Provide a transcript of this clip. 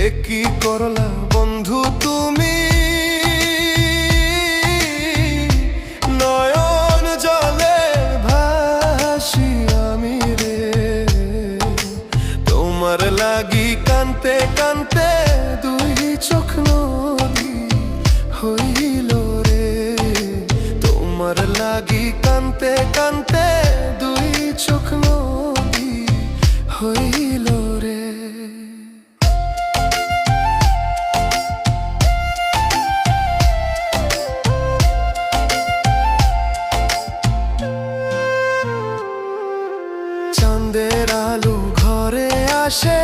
কি করলা বন্ধু তুমি, নয়ন জলে ভাসি আমি রে। তোমার লাগি কানতে কানতে দুই চোখ নদী হইল রে। তোমার লাগি কানতে কানতে দুই চোখ নদী হইল রে। চাঁদের আলো ঘরে আসে,